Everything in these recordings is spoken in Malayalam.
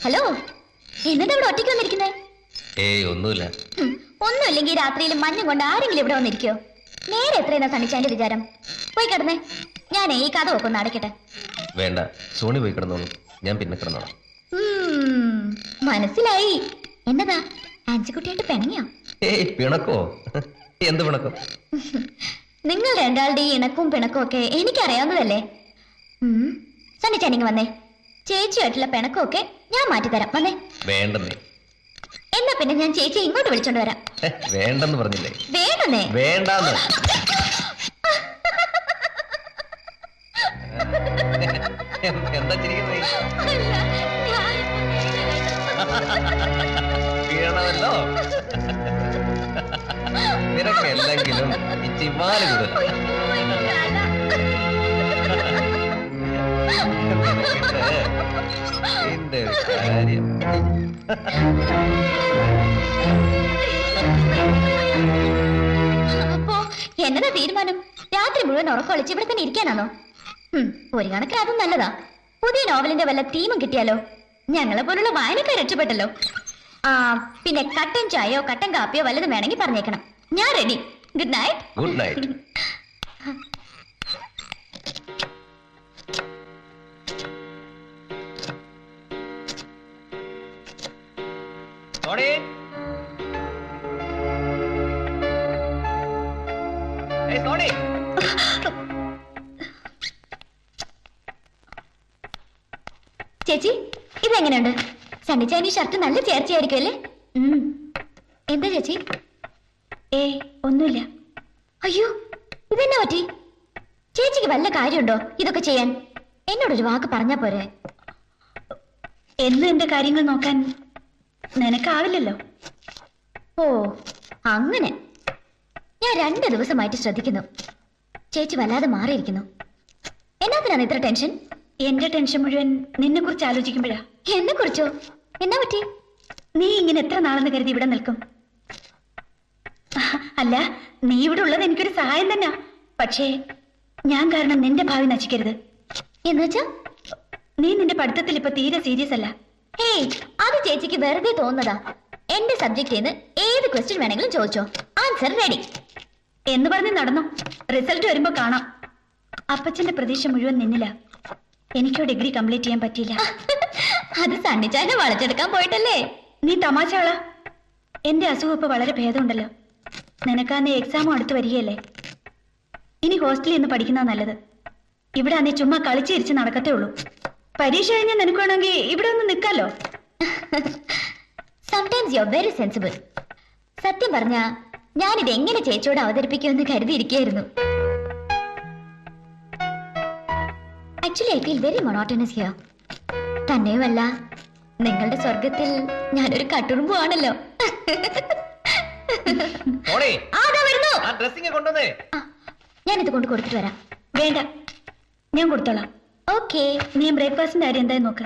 ഹലോ, എന്നിട്ട് ഇവിടെ ഒറ്റയ്ക്ക് വന്നിരിക്കുന്നേ? ഏയ് ഒന്നുമില്ല. ഒന്നുമില്ലെങ്കിൽ രാത്രിയിൽ മഞ്ഞും കൊണ്ട് ആരെങ്കിലും ഇവിടെ വന്നിരിക്കോ? നേരെ എത്രയെന്നാ സണ്ണിച്ചാന്റെ വിചാരം? പോയി കിടന്നേ, ഞാനേ ഈ കഥ ഒക്കെ ഒന്ന് അടയ്ക്കട്ടെ. വേണ്ട, സോണി പോയി കിടന്നോളൂ, ഞാൻ പിന്നെ കിടന്നോളാം. മനസ്സിലായി. എന്നതാ, ആൻസിക്കുട്ടിയായിട്ട് പിണങ്ങിയോ? ഏയ് പിണക്കോ? എന്ത് പിണക്കോ? നിങ്ങൾ രണ്ടാളുടെ ഈ ഇണക്കും പിണക്കും ഒക്കെ എനിക്കറിയാവുന്നതല്ലേ. സണ്ണിച്ചാനിങ് വന്നേ, ചേച്ചിയായിട്ടുള്ള പിണക്കമൊക്കെ ഞാൻ മാറ്റിത്തരാം. വന്നേ. വേണ്ടെന്നേ. എന്നാ പിന്നെ ഞാൻ ചേച്ചിയെ ഇങ്ങോട്ട് വിളിച്ചോണ്ട് വരാം. വേണ്ടെന്ന് പറഞ്ഞില്ലേ? വേണ്ടെന്നേ. വേണ്ടാന്ന്. എന്താ ചിരിക്കുന്നേ? വീണമല്ലോ. നിനക്ക് എന്തെങ്കിലും ചിമാല് കൂടുതൽ. എന്റെ കാര്യം. അപ്പോ എന്നതാ തീരുമാനം? രാത്രി മുഴുവൻ ഉറക്കൊളിച്ച് ഇവിടെ തന്നെ ഇരിക്കാനാണോ? ഒരു കണക്കിന് അതും നല്ലതാ. പുതിയ നോവലിന്റെ വല്ല തീമും കിട്ടിയാലോ? ഞങ്ങളെ പോലുള്ള വായനക്കാർ രക്ഷപ്പെട്ടല്ലോ. പിന്നെ കട്ടൻ ചായയോ കട്ടൻ കാപ്പിയോ വല്ലതും വേണമെങ്കിൽ പറഞ്ഞേക്കണം. ഞാൻ ready. Good night. Good night. ചേച്ചി, ഇതെങ്ങനെയുണ്ട്? സണ്ണിച്ചാനി ഷർട്ട് നല്ല ചേർച്ചയായിരിക്കും അല്ലേ? എന്താ ചേച്ചി? ഒന്നുമില്ല. അയ്യോ, ഇതെന്നാ പറ്റി? ചേച്ചിക്ക് വല്ല കാര്യമുണ്ടോ ഇതൊക്കെ ചെയ്യാൻ? എന്നോടൊരു വാക്ക് പറഞ്ഞാ പോരെ? എന്നും എന്റെ കാര്യങ്ങൾ നോക്കാൻ നിനക്കാവില്ലല്ലോ. ഓ അങ്ങനെ. ഞാൻ 2 ദിവസമായിട്ട് ശ്രദ്ധിക്കുന്നു. ചേച്ചി വല്ലാതെ മാറിയിരിക്കുന്നു. എന്നാത്തിനാണ് ഇത്ര ടെൻഷൻ? എന്റെ ടെൻഷൻ മുഴുവൻ നിന്നെ കുറിച്ച് ആലോചിക്കുമ്പോഴാ. എന്നെ കുറിച്ചോ? എന്നാ പറ്റി? നീ ഇങ്ങനെ എത്ര നാളെന്ന് കരുതി ഇവിടെ നിൽക്കും? അല്ല, നീ ഇവിടെ ഉള്ളത് എനിക്കൊരു സഹായം തന്നെ. പക്ഷേ ഞാൻ കാരണം നിന്റെ ഭാവി നശിക്കരുത്. എന്നുവെച്ചാ? നീ നിന്റെ പഠിത്തത്തിൽ ഇപ്പൊ തീരെ സീരിയസ് അല്ല. ഹേയ്, അത് ചേച്ചിക്ക് വെറുതെ തോന്നുന്നതാ. എന്റെ സബ്ജക്റ്റിന്ന് ഏത് ക്വസ്റ്റ്യൻ വേണമെങ്കിലും ചോദിച്ചോ, ആൻസർ റെഡി എന്ന് പറഞ്ഞ് നടന്നു. റിസൾട്ട് വരുമ്പോ കാണാം. അപ്പച്ചന്റെ പ്രതീക്ഷ മുഴുവൻ നിന്നില്ല. എനിക്കോ ഡിഗ്രി കംപ്ലീറ്റ് ചെയ്യാൻ പറ്റിയില്ല. അത് സണ്ണിച്ചാനെ വളച്ചെടുക്കാൻ പോയിട്ടല്ലേ? നീ തമാശകളാ. എന്റെ അസുഖം ഇപ്പൊ വളരെ ഭേദമുണ്ടല്ലോ. നിനക്കാന്ന് എക്സാമും അടുത്ത് വരികയല്ലേ. ഇനി ഹോസ്റ്റലിൽ നിന്ന് പഠിക്കുന്ന നല്ലത്. ഇവിടെ നീ ചുമ്മാ കളിച്ചിരിച്ച് നടക്കത്തേ ഉള്ളൂ. പരീക്ഷ കഴിഞ്ഞാൽ നിനക്ക് വേണമെങ്കിൽ ഇവിടെ ഒന്ന് നിൽക്കാലോ. Sometimes you are very sensible. സത്യം പറഞ്ഞ ഞാനിത് എങ്ങനെ ചേച്ചിയോട് അവതരിപ്പിക്കുമെന്ന് കരുതിയിരിക്കുകയായിരുന്നു. Actually I feel very monotonous here. തന്നെയുമല്ല, നിങ്ങളുടെ സ്വർഗത്തിൽ ഞാനൊരു കട്ടുറുമ്പു ആണല്ലോ. ഞാനിത് കൊണ്ട് കൊടുത്തിട്ട് വരാം. വേണ്ട, ഞാൻ കൊടുത്തോളാം. ഓക്കെ. നീ ബ്രേക്ക്ഫാസ്റ്റിന്റെ കാര്യം എന്തായി നോക്ക്.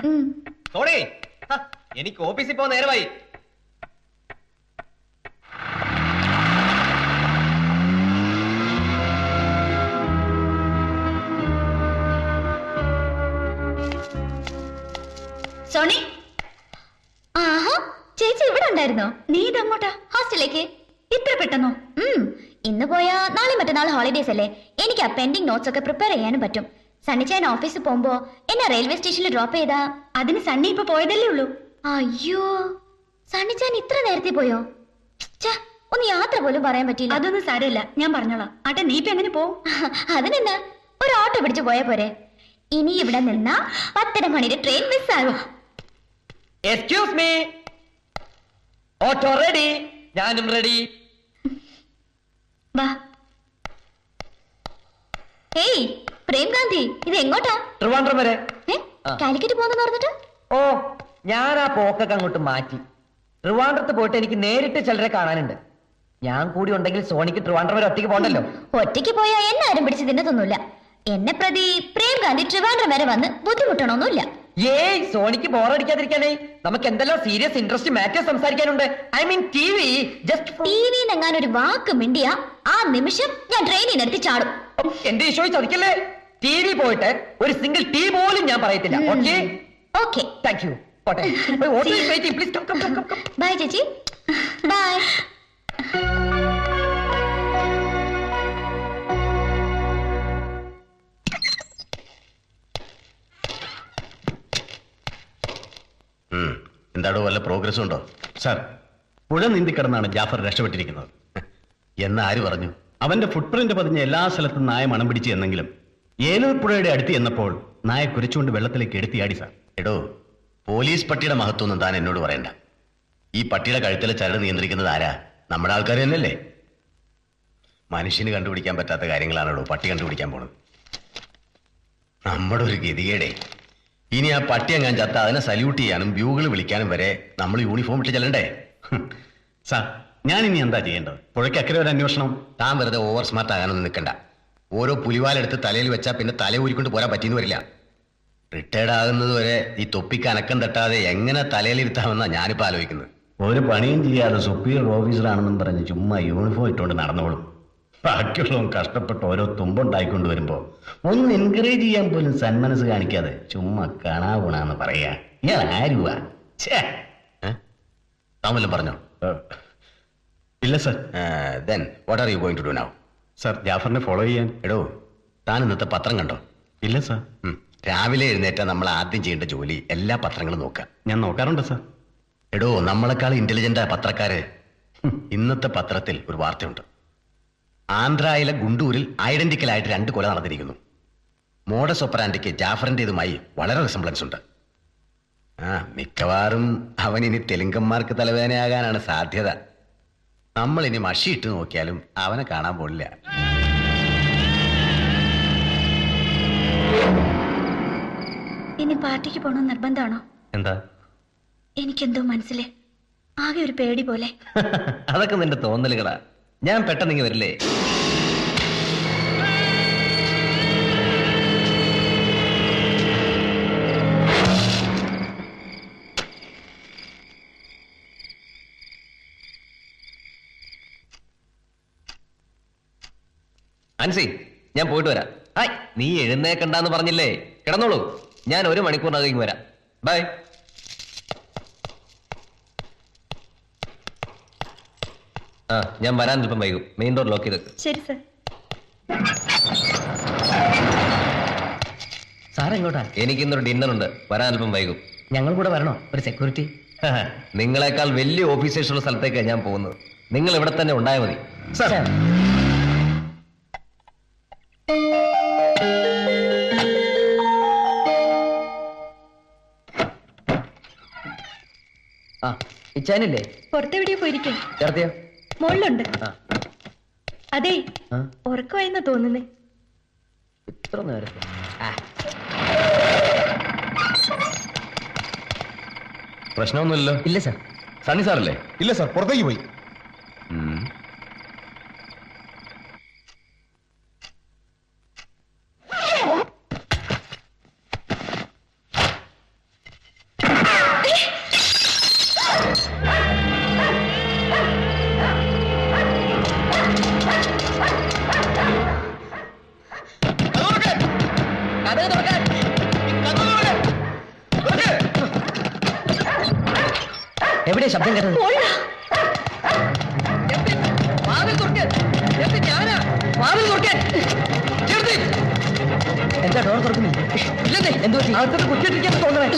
എനിക്ക് ഓഫീസിൽ പോ നേരമായി. സോണി, ആഹാ, ചേച്ചി ഇവിടെ ഉണ്ടായിരുന്നോ? നീ ഇതങ്ങോട്ടാ? ഹോസ്റ്റലിലേക്ക്. ഇത്ര പെട്ടെന്നോ? ഇന്ന് പോയാ നാളെ മറ്റന്നാൾ ഹോളിഡേസ് അല്ലേ. എനിക്ക് ആ പെൻഡിങ് നോട്ട്സ് ഒക്കെ പ്രിപ്പയർ ചെയ്യാനും പറ്റും. സണ്ണിച്ചാൻ ഓഫീസിൽ പോകുമ്പോ എന്നെ റെയിൽവേ സ്റ്റേഷനിൽ ഡ്രോപ്പ് ചെയ്താ? അതിന് സണ്ണി ഇപ്പൊ പോയതല്ലേ ഉള്ളൂ. അയ്യോ, സണ്ണിച്ചാൻ ഇത്ര നേരത്തെ പോയോ? ഒന്ന് യാത്ര പോലും പറയാൻ പറ്റില്ല. അതൊന്നും സാരമില്ല, ഞാൻ പറഞ്ഞോളാം. ആട്ടെ, നീ ഇപ്പൊ എങ്ങനെ പോവും? അതിനെന്നാ, ഒരു ഓട്ടോ പിടിച്ചു പോയാ പോരെ. ഇനി ഇവിടെ നിന്നാ 10:30 മണിയുടെ ട്രെയിൻ മിസ്സാകും. Excuse me, auto ready? ഞാനും റെഡി. വാ. ഹേയ് പ്രേംകാന്തി, ഇത് എങ്ങോട്ടാ? ട്രിവാൻഡ്രം വരെ. കാലിക്കറ്റ് പോകുന്നെന്ന് പറഞ്ഞിട്ട്? ഓ, ഞാൻ ആ പോക്കൊക്കെ അങ്ങോട്ട് മാറ്റി. ട്രിവാൻഡ്രത്ത് പോയിട്ട് എനിക്ക് നേരിട്ട് ചിലരെ കാണാനുണ്ട്. ഞാൻ കൂടി ഉണ്ടെങ്കിൽ സോണിക്ക് ട്രിവാൻഡ്രം വരെ ഒറ്റയ്ക്ക് പോകണ്ടല്ലോ. ഒറ്റയ്ക്ക് പോയാ എന്നാരും പിടിച്ച് തിന്നതൊന്നുമില്ല. എന്നെ പ്രതി പ്രേംകാന്തി ട്രിവാൻഡ്രം വരെ വന്ന് ബുദ്ധിമുട്ടണമൊന്നുമില്ല. ഏയ്, സോണിക്ക് ബോറടിക്കാതിരിക്കാനേ നമുക്ക് എന്തെല്ലാം സീരിയസ് ഇൻട്രസ്റ്റ് മാറ്റേഴ്സ് സംസാരിക്കാനുണ്ട്. I mean TV. Just TV എങ്ങാനൊരു വാക്ക് മിണ്ടിയ ആ നിമിഷം ഞാൻ ട്രെയിനിൽ നിർത്തി ചാടും. എന്റെ ഈശോയെ ചതിക്കല്ലേ. ടിവി പോയിട്ട് ഒരു സിംഗിൾ ടീ പോലും ഞാൻ പറയത്തില്ല. Okay okay. Thank you. പോട്ടെ. Please come come come come. Bye ചേച്ചി. ബൈ. എന്താടോ വല്ല പ്രോഗ്രസ് ഉണ്ടോ? സാർ, പുഴ നീന്തിക്കിടന്നാണ് ജാഫർ രക്ഷപ്പെട്ടിരിക്കുന്നത് എന്ന് ആര് പറഞ്ഞു? അവന്റെ ഫുട്പ്രിന്റ് പതിഞ്ഞ എല്ലാ സ്ഥലത്തും നായ മണം പിടിച്ച് എന്നെങ്കിലും ഏലൂർ പുഴയുടെ അടുത്ത് എന്നപ്പോൾ നായ കുരച്ചുകൊണ്ട് വെള്ളത്തിലേക്ക് എടുത്തിയാടി സാർ. എടോ, പോലീസ് പട്ടിയുടെ മഹത്വമൊന്നും താൻ എന്നോട് പറയണ്ട. ഈ പട്ടിയുടെ കഴുത്തിലെ ചരട് നിയന്ത്രിക്കുന്നത് ആരാ? നമ്മുടെ ആൾക്കാർ തന്നെയല്ലേ? മനുഷ്യന് കണ്ടുപിടിക്കാൻ പറ്റാത്ത കാര്യങ്ങളാണല്ലോ പട്ടി കണ്ടുപിടിക്കാൻ പോണത്. നമ്മുടെ ഒരു ഗതികേടേ. ഇനി ആ പട്ടി അങ്ങാൻ ചത്ത അതിനെ സല്യൂട്ട് ചെയ്യാനും ബ്യൂകൾ വിളിക്കാനും വരെ നമ്മൾ യൂണിഫോം ഇട്ട് ചെല്ലണ്ടേ? സാർ, ഞാൻ ഇനി എന്താ ചെയ്യേണ്ടത്? പുഴയ്ക്ക് അക്കരെ ഒരു അന്വേഷണം. താൻ വെറുതെ ഓവർ സ്മാർട്ട് ആകാനൊന്നും നിൽക്കണ്ട. ഓരോ പുലിവാലെടുത്ത് തലയിൽ വെച്ചാൽ പിന്നെ തല ഊരിക്കൊണ്ട് പോരാൻ പറ്റിയെന്ന് വരില്ല. റിട്ടയർഡ് ആകുന്നത് വരെ ഈ തൊപ്പിക്ക് അനക്കം തട്ടാതെ എങ്ങനെ തലയിലിരുത്താമെന്നാ ഞാനിപ്പോൾ ആലോചിക്കുന്നത്. ഒരു പണിയും ചെയ്യാതെ സുപ്പീരിയർ ഓഫീസറാണെന്നും പറഞ്ഞ് ചുമ്മാ യൂണിഫോം ഇട്ടുകൊണ്ട് നടന്നോളും. ബാക്കിയുള്ളവൻ കഷ്ടപ്പെട്ട് ഓരോ തുമ്പുണ്ടായിക്കൊണ്ട് വരുമ്പോ ഒന്ന് എൻകറേജ് ചെയ്യാൻ പോലും സന്മനസ് കാണിക്കാതെ ചുമ്മാ കാണാവുണാന്ന് പറയാ. ഇയാൾ ആരുവാ? താമല്ലോ പറഞ്ഞോ? ഇല്ല sir. Then what are you going to do now? Sir, ജാഫറിനെ ഫോളോ ചെയ്യാൻ. എടോ, താൻ ഇന്നത്തെ പത്രം കണ്ടോ? ഇല്ല സർ. രാവിലെ എഴുന്നേറ്റ നമ്മൾ ആദ്യം ചെയ്യേണ്ട ജോലി എല്ലാ പത്രങ്ങളും നോക്കുക. ഞാൻ നോക്കാറുണ്ട് സർ. എടോ, നമ്മളെക്കാൾ ഇന്റലിജന്റ് പത്രക്കാര്. ഇന്നത്തെ പത്രത്തിൽ ഒരു വാർത്തയുണ്ട്. ആന്ധ്രയിലെ ഗുണ്ടൂരിൽ ഐഡന്റിക്കലായിട്ട് 2 കൊല നടന്നിരിക്കുന്നു. മോഡസ് ഒപ്പറാൻഡിക്ക് ജാഫറിന്റേതുമായി വളരെ റിസംബ്ലൻസ് ഉണ്ട്. മിക്കവാറും അവൻ ഇനി തെലുങ്കന്മാർക്ക് തലവേദനയാകാനാണ് സാധ്യത. നമ്മൾ ഇനി മഷിയിട്ട് നോക്കിയാലും അവനെ കാണാൻ പോലില്ല. ഇനി പാർട്ടിക്ക് പോകണമെന്ന് നിർബന്ധമാണോ? എന്താ? എനിക്കെന്തോ മനസ്സിലെ ആകെ ഒരു പേടി പോലെ. അതൊക്കെ നിന്റെ തോന്നലുകളാ. ഞാൻ പെട്ടെന്ന് ഇങ്ങ് വരില്ലേ? അൻസി, ഞാൻ പോയിട്ട് വരാം. ഹായ്, നീ എഴുന്നേക്കണ്ടെന്ന് പറഞ്ഞില്ലേ? കിടന്നോളൂ, ഞാൻ 1 മണിക്കൂറിനകം വരാം. ബൈ. ഞാൻ വരാൻ അല്പം വൈകും. മെയിൻ ഡോർ ലോക്ക് ചെയ്ത്. ശരി സർ. സാർ എങ്ങോട്ടാ? എനിക്കിന്നൊരു ഡിന്നർ ഉണ്ട്, വരാൻ അല്പം വൈകും. ഞങ്ങൾ കൂടെ വരണോ? ഒരു സെക്യൂരിറ്റി. നിങ്ങളെക്കാൾ വലിയ ഓഫീസേഴ്സ് ഉള്ള സ്ഥലത്തേക്കാണ് ഞാൻ പോകുന്നത്. നിങ്ങൾ ഇവിടെ തന്നെ ഉണ്ടായാൽ മതി. സാർ, ഇച്ചാനില്ലേ? പുറത്തെവിടെയോ പോയിരിക്കേ. ചേർത്തിയോ? മുകളിലുണ്ട്. അതെ, ഉറക്കമായെന്നാ തോന്നുന്നേ. ഇത്ര നേരത്തെ? പ്രശ്നമൊന്നുമില്ലല്ലോ? ഇല്ല സാർ. സണ്ണി സാറല്ലേ? ഇല്ല സാർ, പുറത്തേക്ക് പോയി. എവിടെയാ ശബ്ദം കേട്ടത്? എന്താ ഡോർ തുറക്കുന്നില്ല? എന്തോ അകത്തോട്ട് കുറ്റിയിട്ടിരിക്കാൻ തോന്നണേ.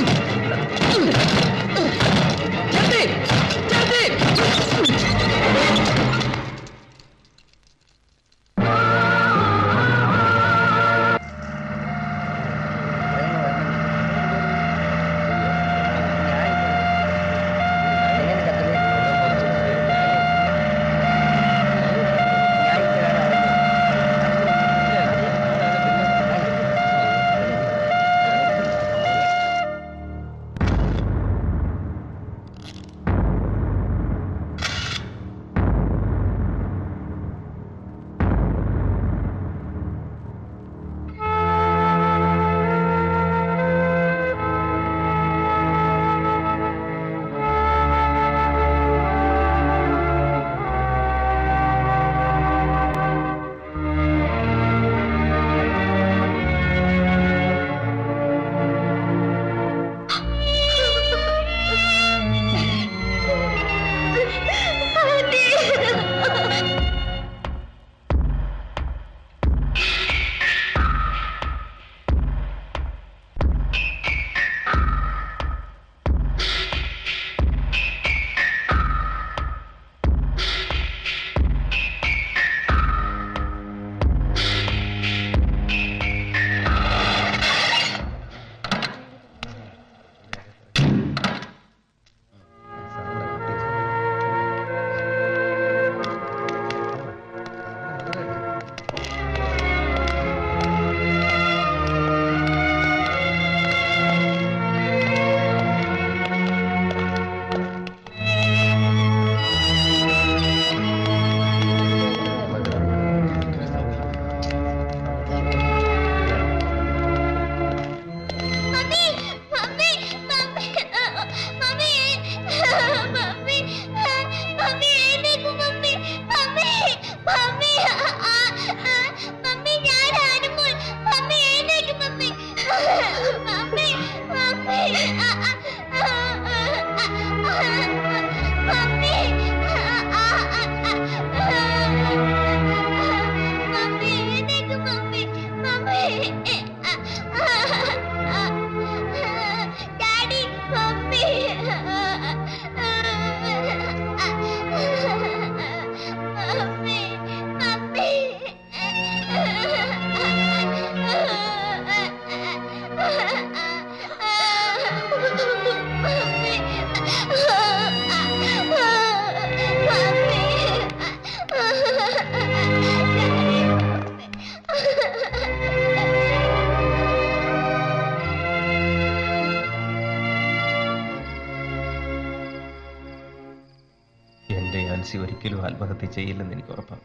എന്റെ ആൻസി ഒരിക്കലും ആത്മഹത്യ ചെയ്യില്ലെന്ന് എനിക്ക് ഉറപ്പാണ്.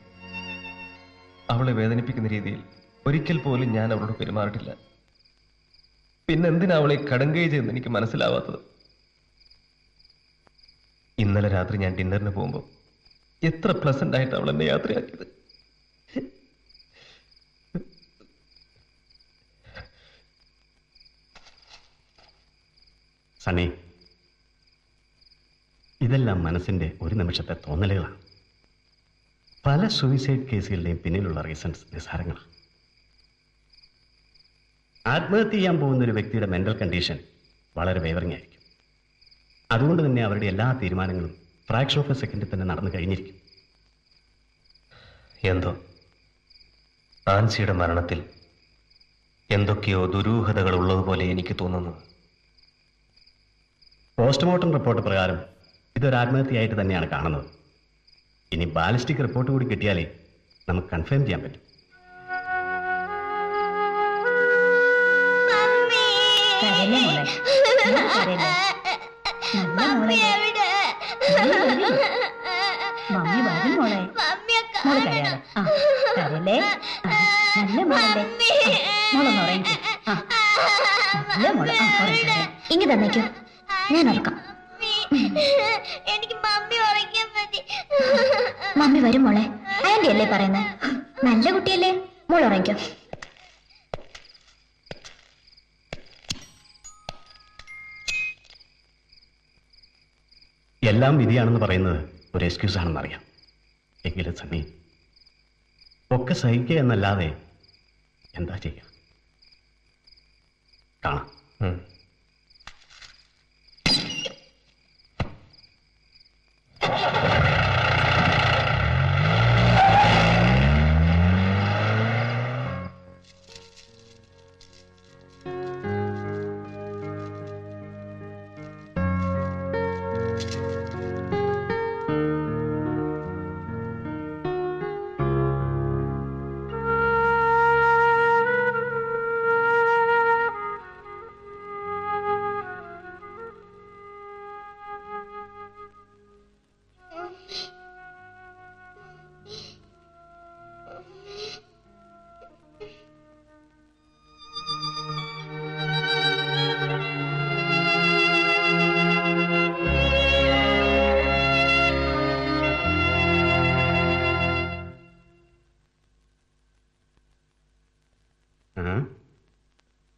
അവളെ വേദനിപ്പിക്കുന്ന രീതിയിൽ ഒരിക്കൽ പോലും ഞാൻ അവളോട് പെരുമാറിയിട്ടില്ല. പിന്നെന്തിനാ അവളെ കടങ്കൈ ചെയ്തെന്ന് എനിക്ക് മനസ്സിലാവാത്തത്. ഇന്നലെ രാത്രി ഞാൻ ഡിന്നറിന് പോകുമ്പോൾ എത്ര പ്ലസന്റ് ആയിട്ട് അവൾ എന്നെ യാത്രയാക്കിയത്. സണ്ണി, ഇതെല്ലാം മനസ്സിന്റെ ഒരു നിമിഷത്തെ തോന്നലുകളാണ്. പല സൂയിസൈഡ് കേസുകളുടെയും പിന്നിലുള്ള റീസൺസ് നിസ്സാരങ്ങളാണ്. ആത്മഹത്യ ചെയ്യാൻ പോകുന്ന ഒരു വ്യക്തിയുടെ മെന്റൽ കണ്ടീഷൻ വളരെ വേവറിംഗ് ആയിരിക്കും. അതുകൊണ്ട് തന്നെ അവരുടെ എല്ലാ തീരുമാനങ്ങളും ഫ്രാക്ഷൻ ഓഫ് എ സെക്കൻഡിൽ തന്നെ നടന്നു കഴിഞ്ഞിരിക്കും. എന്തോ ആൻസിയുടെ മരണത്തിൽ എന്തൊക്കെയോ ദുരൂഹതകൾ ഉള്ളതുപോലെ എനിക്ക് തോന്നുന്നു. പോസ്റ്റ്മോർട്ടം റിപ്പോർട്ട് പ്രകാരം ഇതൊരു ആത്മഹത്യയായിട്ട് തന്നെയാണ് കാണുന്നത്. ഇനി ബാലിസ്റ്റിക് റിപ്പോർട്ട് കൂടി കിട്ടിയാലേ നമുക്ക് കൺഫേം ചെയ്യാൻ പറ്റും. കരയല്ലേ മോളെ? മോള് കരയല്ലേ? നല്ല മോളല്ലേ? മമ്മി വരും മോളെ. മോള് കരയാതെ. ആ കരയല്ലേ? നല്ല മോളല്ലേ? മോളൊന്ന് ഉറങ്ങിക്കോ. നല്ല മോളെ. ഉറങ്ങിക്കോ. ഇങ്ങ് തന്നേക്കോ, ഞാൻ ഉറക്കാം. എനിക്ക് മമ്മി ഉറങ്ങിയാൽ മതി. മമ്മി വരും മോളെ. ആന്റി അല്ലേ പറയുന്നത്? നല്ല കുട്ടിയല്ലേ, മോൾ ഉറങ്ങിക്കോ. എല്ലാം വിധിയാണെന്ന് പറയുന്നത് ഒരു എക്സ്ക്യൂസ് ആണെന്ന് അറിയാം. എങ്കിലും സണ്ണി, ഒക്കെ സഹിക്കുക എന്നല്ലാതെ എന്താ ചെയ്യുക? കാണാം.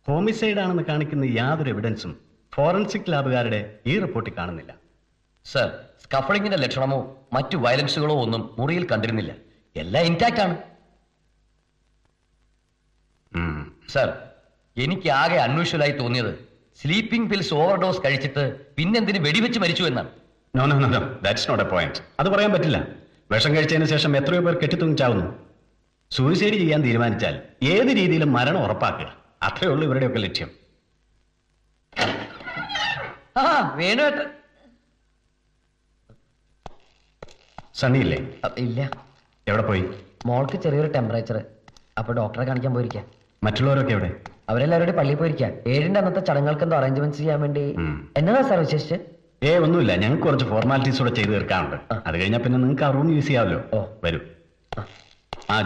ഹോമിസൈഡ് ആണെന്ന് കാണിക്കുന്ന യാതൊരു എവിഡൻസും ഫോറൻസിക് ലാബുകാരുടെ ഈ റിപ്പോർട്ടിൽ കാണുന്നില്ല. സർ, സ്കഫളിങ്ങിന്റെ ലക്ഷണമോ മറ്റു വയലൻസുകളോ ഒന്നും മുറിയിൽ കണ്ടിരുന്നില്ല. എല്ലാം ഇൻടാക്റ്റ് ആണ്. സർ, എനിക്ക് ആകെ അൺയൂഷ്വലായി തോന്നിയത് സ്ലീപ്പിംഗ് പിൽസ് ഓവർഡോസ് കഴിച്ചിട്ട് പിന്നെന്തിന് വെടിവെച്ച് മരിച്ചു എന്നാണ്. No no no, that's not a point. അത് പറയാൻ പറ്റില്ല. വിഷം കഴിച്ചതിന് ശേഷം എത്രയോ പേർ കെട്ടിത്തൂങ്ങിച്ചാവുന്നു. സൂയിസൈഡ് ചെയ്യാൻ തീരുമാനിച്ചാൽ ഏത് രീതിയിലും മരണം ഉറപ്പാക്കുക, അത്രേ ഉള്ളൂ ഇവരുടെയൊക്കെ ലക്ഷ്യം. വേണുവേട്ട സണ്ണിയില്ലേ? ഇല്ല, എവിടെ പോയി? മോൾക്ക് ചെറിയൊരു ടെമ്പറേച്ചർ, അപ്പൊ ഡോക്ടറെ കാണിക്കാൻ പോയിരിക്കാം. മറ്റുള്ളവരൊക്കെ എവിടെ? അവരെല്ലാവരുടെ പള്ളിയിൽ പോയിരിക്കാം. 7-ന്റെ അന്നത്തെ ചടങ്ങുകൾക്ക് എന്തോ അറേഞ്ച്മെന്റ്സ് ചെയ്യാൻ വേണ്ടി. എന്നതാ സാർ വിശേഷിച്ച്? ഒന്നുമില്ല, ഞങ്ങൾക്ക് കുറച്ച് ഫോർമാലിറ്റീസ് കൂടെ ചെയ്ത് തീർക്കാറുണ്ട്. അത് കഴിഞ്ഞാൽ പിന്നെ നിങ്ങൾക്ക് ആ റൂം യൂസ് ചെയ്യാമല്ലോ. വരൂ.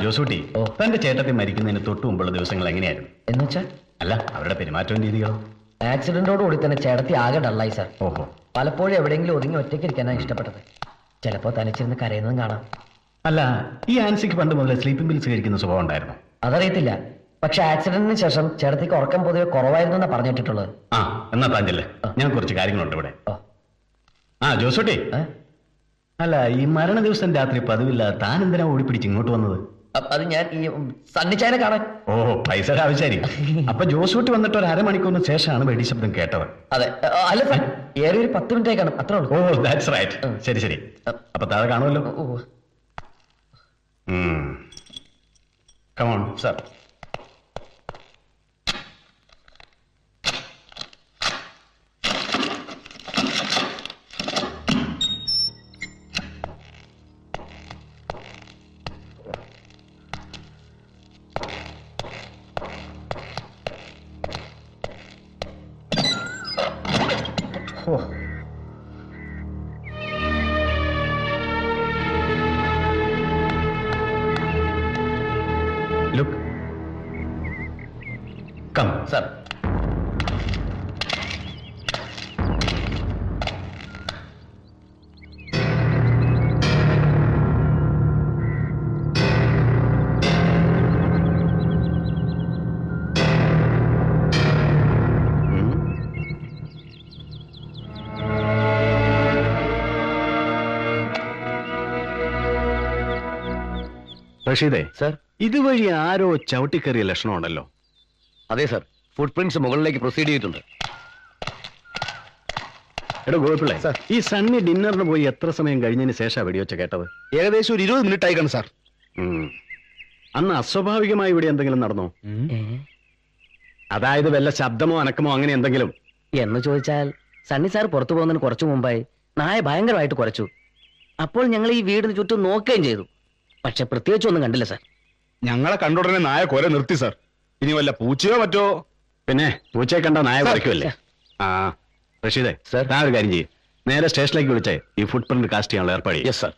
ജോസൂട്ടി, തന്റെ ചേട്ടത്തി മരിക്കുന്നതിന് തൊട്ട് മുമ്പുള്ള ദിവസങ്ങൾ എങ്ങനെയായിരുന്നു? എന്നുവെച്ചാൽ? അല്ല, അവരുടെ പെരുമാറ്റവും രീതികളോ? ആക്സിഡന്റോട് കൂടി തന്നെ ചേട്ടത്തി ആകെ ഡള്ളായി സാർ. ഓഹോ. പലപ്പോഴും എവിടെയെങ്കിലും ഒതുങ്ങി ഒറ്റയ്ക്ക് ഇരിക്കാനാണ് ഇഷ്ടപ്പെട്ടത്. ചിലപ്പോ തനിച്ചിരുന്ന് കരയുന്നതും കാണാം. അല്ല, ഈ ആൻസിക്ക് പണ്ട് മുതലേ സ്ലീപ്പിംഗ് പിൽസ് കഴിക്കുന്ന സ്വഭാവം ഉണ്ടായിരുന്നു? അതറിയത്തില്ല. പക്ഷെ ആക്സിഡന്റിന് ശേഷം ചേട്ടത്തിക്ക് ഉറക്കം പൊതുവെ കുറവായിരുന്നു എന്നാ പറഞ്ഞിട്ടുള്ളത്. ആ എന്നാ താഞ്ചല്ലേ, ഞാൻ കുറച്ച് കാര്യങ്ങളുണ്ട് ഇവിടെ. ഓ. ആ ജോസൂട്ടി, അല്ല ഈ മരണ ദിവസം രാത്രി പതിവില്ല താൻ എന്തിനാ ഓടിപ്പിടിച്ച് ഇങ്ങോട്ട് വന്നത്? അത് ഞാൻ ഈ സണ്ണിച്ചായനെ കാണാൻ. ഓ പൈസയുടെ ആവശ്യമായിരിക്കും. അപ്പൊ ജോസൂട്ടി വന്നിട്ട് ഒരു അരമണിക്കൂറിന് ശേഷമാണ് വെടിശബ്ദം കേട്ടത്. അതെ, അല്ല സാർ, ഏറെ ഒരു 10 മിനിറ്റ് കാണും, അത്രേ ഉള്ളൂ. Oh that's right. ശരി ശരി, അപ്പൊ താഴെ കാണുമല്ലോ. Come on sir. Look. Come, sir. റഷീദേ, സർ, ഇതുവഴി ആരോ ചവിട്ടിക്കറിയ ലക്ഷണമുണ്ടല്ലോ. അതെ സർ, ഫുട് പ്രിന്റ്സ് മുകളിലേക്ക് പ്രൊസീഡ് ചെയ്തിട്ടുണ്ട്. എടോ ഗോപിള്ളേ, ഈ സണ്ണി ഡിന്നറിന് പോയി എത്ര സമയം കഴിഞ്ഞതിന് ശേഷം വെടിവെച്ച കേട്ടത്? ഏകദേശം ഒരു 20 മിനിറ്റ് ആയിക്കാണ് സാർ. അന്ന് അസ്വാഭാവികമായി ഇവിടെ എന്തെങ്കിലും നടന്നോ? അതായത് വല്ല ശബ്ദമോ അനക്കമോ അങ്ങനെ എന്തെങ്കിലും? എന്ന് ചോദിച്ചാൽ സണ്ണി സാർ പുറത്തു പോകുന്നതിന് കുറച്ചു മുമ്പായി നായ ഭയങ്കരമായിട്ട് കുറച്ചു. അപ്പോൾ ഞങ്ങൾ ഈ വീടിന് ചുറ്റും നോക്കുകയും ചെയ്തു. പക്ഷെ പ്രത്യേകിച്ചൊന്നും കണ്ടില്ല സാർ. ഞങ്ങളെ കണ്ടുടനെ നായ കൊര നിർത്തി സാർ. ഇനി വല്ല പൂച്ചയോ മറ്റോ? പിന്നെ പൂച്ചയെ കണ്ട നായ കുറയ്ക്കുമല്ലേ? ആ റഷീദേ, താൻ ഒരു കാര്യം ചെയ്യും, നേരെ സ്റ്റേഷനിലേക്ക് വിളിച്ചേ ഈ ഫുട് പ്രിന്റ് കാസ്റ്റ് ചെയ്യാനുള്ള ഏർപ്പാട്. Yes sir.